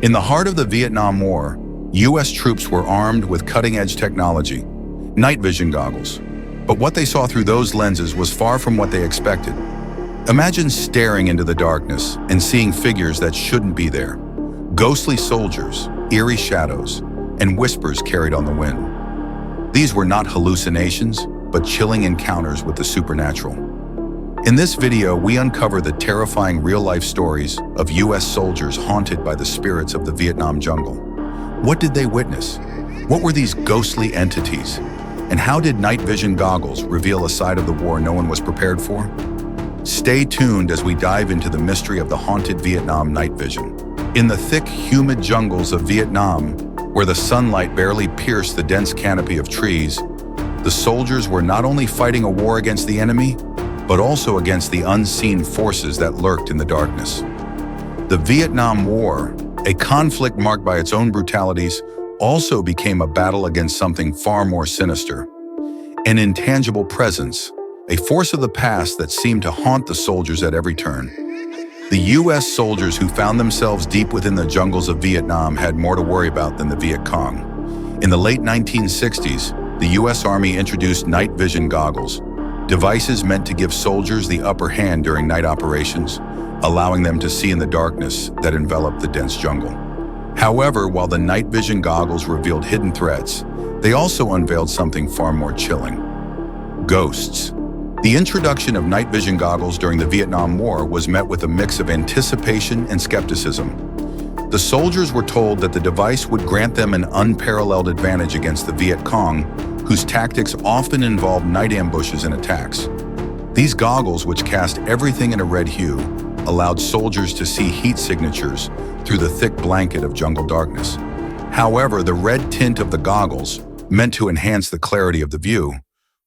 In the heart of the Vietnam War, U.S. troops were armed with cutting-edge technology, night vision goggles. But what they saw through those lenses was far from what they expected. Imagine staring into the darkness and seeing figures that shouldn't be there. Ghostly soldiers, eerie shadows, and whispers carried on the wind. These were not hallucinations, but chilling encounters with the supernatural. In this video, we uncover the terrifying real-life stories of U.S. soldiers haunted by the spirits of the Vietnam jungle. What did they witness? What were these ghostly entities? And how did night vision goggles reveal a side of the war no one was prepared for? Stay tuned as we dive into the mystery of the haunted Vietnam night vision. In the thick, humid jungles of Vietnam, where the sunlight barely pierced the dense canopy of trees, the soldiers were not only fighting a war against the enemy, but also against the unseen forces that lurked in the darkness. The Vietnam War, a conflict marked by its own brutalities, also became a battle against something far more sinister. An intangible presence, a force of the past that seemed to haunt the soldiers at every turn. The U.S. soldiers who found themselves deep within the jungles of Vietnam had more to worry about than the Viet Cong. In the late 1960s, the U.S. Army introduced night vision goggles, devices meant to give soldiers the upper hand during night operations, allowing them to see in the darkness that enveloped the dense jungle. However, while the night vision goggles revealed hidden threats, they also unveiled something far more chilling: ghosts. The introduction of night vision goggles during the Vietnam War was met with a mix of anticipation and skepticism. The soldiers were told that the device would grant them an unparalleled advantage against the Viet Cong, whose tactics often involved night ambushes and attacks. These goggles, which cast everything in a red hue, allowed soldiers to see heat signatures through the thick blanket of jungle darkness. However, the red tint of the goggles, meant to enhance the clarity of the view,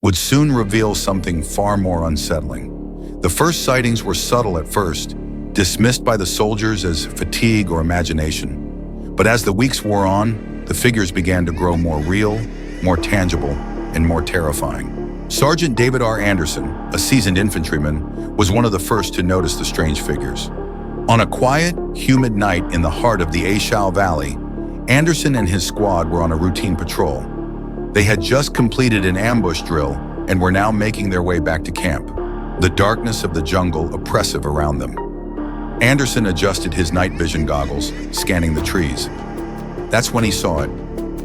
would soon reveal something far more unsettling. The first sightings were subtle at first, dismissed by the soldiers as fatigue or imagination. But as the weeks wore on, the figures began to grow more real, more tangible, and more terrifying. Sergeant David R. Anderson, a seasoned infantryman, was one of the first to notice the strange figures. On a quiet, humid night in the heart of the A Shau Valley, Anderson and his squad were on a routine patrol. They had just completed an ambush drill and were now making their way back to camp, the darkness of the jungle oppressive around them. Anderson adjusted his night vision goggles, scanning the trees. That's when he saw it,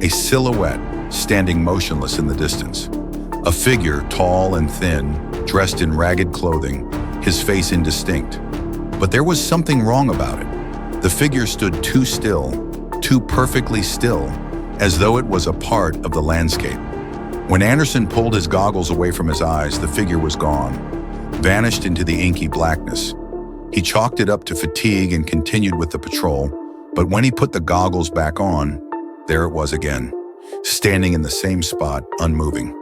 a silhouette standing motionless in the distance. A figure, tall and thin, dressed in ragged clothing, his face indistinct. But there was something wrong about it. The figure stood too still, too perfectly still, as though it was a part of the landscape. When Anderson pulled his goggles away from his eyes, the figure was gone, vanished into the inky blackness. He chalked it up to fatigue and continued with the patrol, but when he put the goggles back on, there it was again, standing in the same spot, unmoving.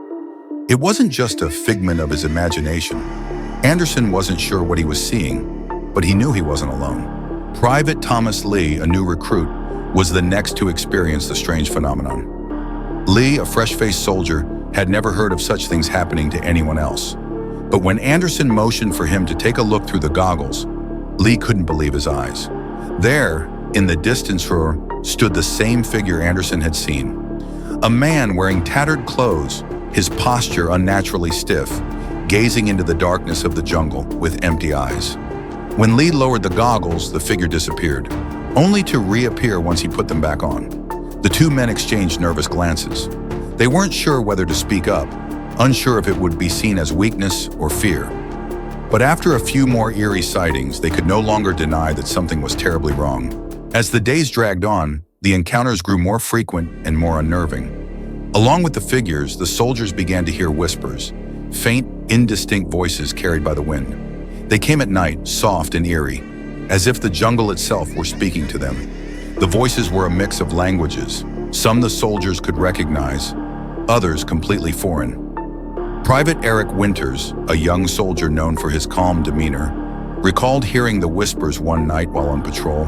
It wasn't just a figment of his imagination. Anderson wasn't sure what he was seeing, but he knew he wasn't alone. Private Thomas Lee, a new recruit, was the next to experience the strange phenomenon. Lee, a fresh-faced soldier, had never heard of such things happening to anyone else. But when Anderson motioned for him to take a look through the goggles, Lee couldn't believe his eyes. There, in the distance stood the same figure Anderson had seen. A man wearing tattered clothes, his posture unnaturally stiff, gazing into the darkness of the jungle with empty eyes. When Lee lowered the goggles, the figure disappeared, only to reappear once he put them back on. The two men exchanged nervous glances. They weren't sure whether to speak up, unsure if it would be seen as weakness or fear. But after a few more eerie sightings, they could no longer deny that something was terribly wrong. As the days dragged on, the encounters grew more frequent and more unnerving. Along with the figures, the soldiers began to hear whispers, faint, indistinct voices carried by the wind. They came at night, soft and eerie, as if the jungle itself were speaking to them. The voices were a mix of languages, some the soldiers could recognize, others completely foreign. Private Eric Winters, a young soldier known for his calm demeanor, recalled hearing the whispers one night while on patrol.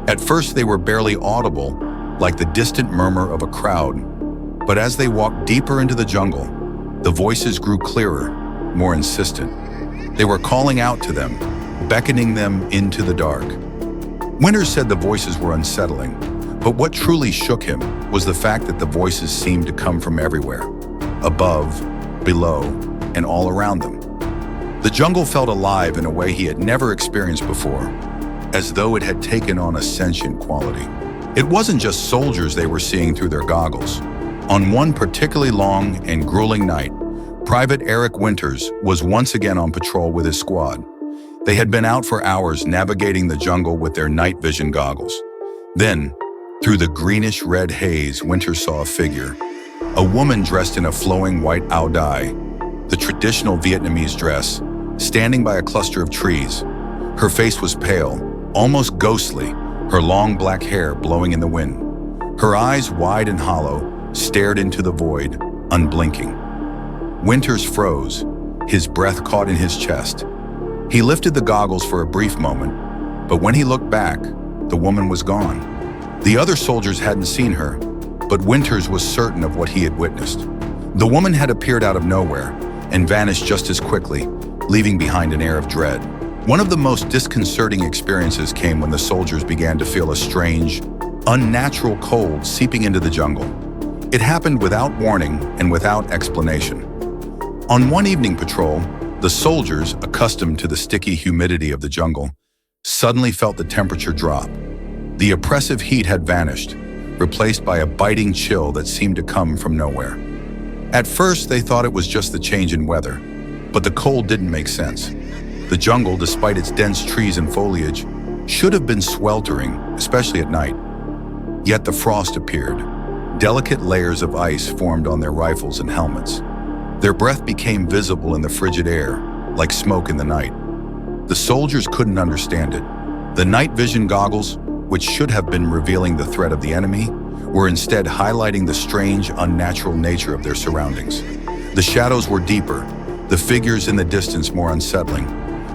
At first they were barely audible, like the distant murmur of a crowd. But as they walked deeper into the jungle, the voices grew clearer, more insistent. They were calling out to them, beckoning them into the dark. Winters said the voices were unsettling, but what truly shook him was the fact that the voices seemed to come from everywhere, above, below, and all around them. The jungle felt alive in a way he had never experienced before, as though it had taken on a sentient quality. It wasn't just soldiers they were seeing through their goggles. On one particularly long and grueling night, Private Eric Winters was once again on patrol with his squad. They had been out for hours navigating the jungle with their night vision goggles. Then, through the greenish-red haze, Winters saw a figure. A woman dressed in a flowing white áo dai, the traditional Vietnamese dress, standing by a cluster of trees. Her face was pale, almost ghostly, her long black hair blowing in the wind. Her eyes, wide and hollow, stared into the void, unblinking. Winters froze, his breath caught in his chest. He lifted the goggles for a brief moment, but when he looked back, the woman was gone. The other soldiers hadn't seen her, but Winters was certain of what he had witnessed. The woman had appeared out of nowhere and vanished just as quickly, leaving behind an air of dread. One of the most disconcerting experiences came when the soldiers began to feel a strange, unnatural cold seeping into the jungle. It happened without warning and without explanation. On one evening patrol, the soldiers, accustomed to the sticky humidity of the jungle, suddenly felt the temperature drop. The oppressive heat had vanished, replaced by a biting chill that seemed to come from nowhere. At first, they thought it was just the change in weather, but the cold didn't make sense. The jungle, despite its dense trees and foliage, should have been sweltering, especially at night. Yet the frost appeared. Delicate layers of ice formed on their rifles and helmets. Their breath became visible in the frigid air, like smoke in the night. The soldiers couldn't understand it. The night vision goggles, which should have been revealing the threat of the enemy, were instead highlighting the strange, unnatural nature of their surroundings. The shadows were deeper, the figures in the distance more unsettling.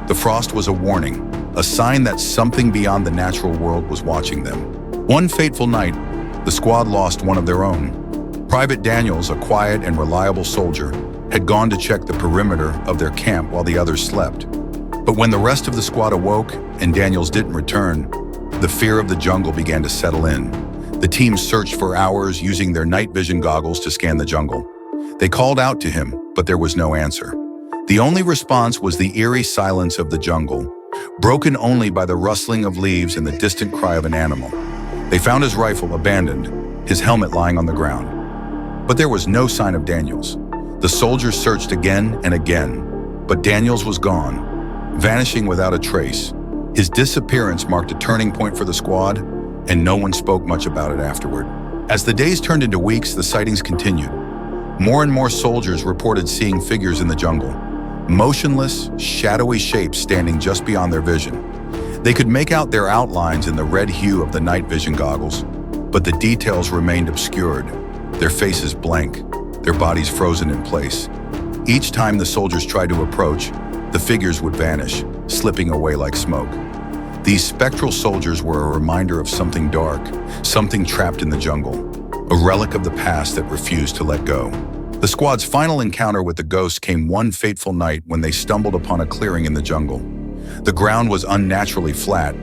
The frost was a warning, a sign that something beyond the natural world was watching them. One fateful night, the squad lost one of their own. Private Daniels, a quiet and reliable soldier, had gone to check the perimeter of their camp while the others slept. But when the rest of the squad awoke and Daniels didn't return, the fear of the jungle began to settle in. The team searched for hours using their night vision goggles to scan the jungle. They called out to him, but there was no answer. The only response was the eerie silence of the jungle, broken only by the rustling of leaves and the distant cry of an animal. They found his rifle abandoned, his helmet lying on the ground. But there was no sign of Daniels. The soldiers searched again and again, but Daniels was gone, vanishing without a trace. His disappearance marked a turning point for the squad, and no one spoke much about it afterward. As the days turned into weeks, the sightings continued. More and more soldiers reported seeing figures in the jungle, motionless, shadowy shapes standing just beyond their vision. They could make out their outlines in the red hue of the night vision goggles, but the details remained obscured, their faces blank, their bodies frozen in place. Each time the soldiers tried to approach, the figures would vanish, slipping away like smoke. These spectral soldiers were a reminder of something dark, something trapped in the jungle, a relic of the past that refused to let go. The squad's final encounter with the ghost came one fateful night when they stumbled upon a clearing in the jungle. The ground was unnaturally flat,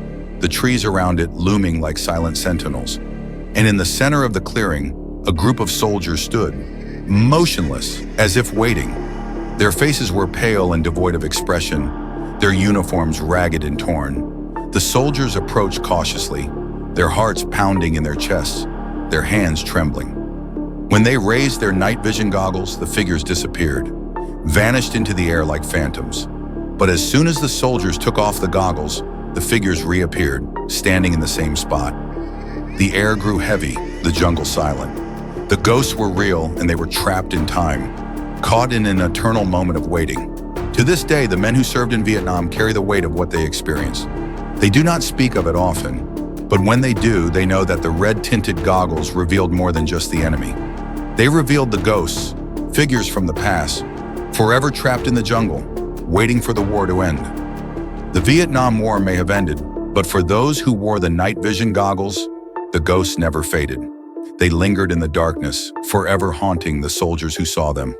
the trees around it looming like silent sentinels. And in the center of the clearing, a group of soldiers stood, motionless, as if waiting. Their faces were pale and devoid of expression, their uniforms ragged and torn. The soldiers approached cautiously, their hearts pounding in their chests, their hands trembling. When they raised their night vision goggles, the figures disappeared, vanished into the air like phantoms. But as soon as the soldiers took off the goggles, the figures reappeared, standing in the same spot. The air grew heavy, the jungle silent. The ghosts were real, and they were trapped in time, caught in an eternal moment of waiting. To this day, the men who served in Vietnam carry the weight of what they experienced. They do not speak of it often, but when they do, they know that the red-tinted goggles revealed more than just the enemy. They revealed the ghosts, figures from the past, forever trapped in the jungle, waiting for the war to end. The Vietnam War may have ended, but for those who wore the night vision goggles, the ghosts never faded. They lingered in the darkness, forever haunting the soldiers who saw them.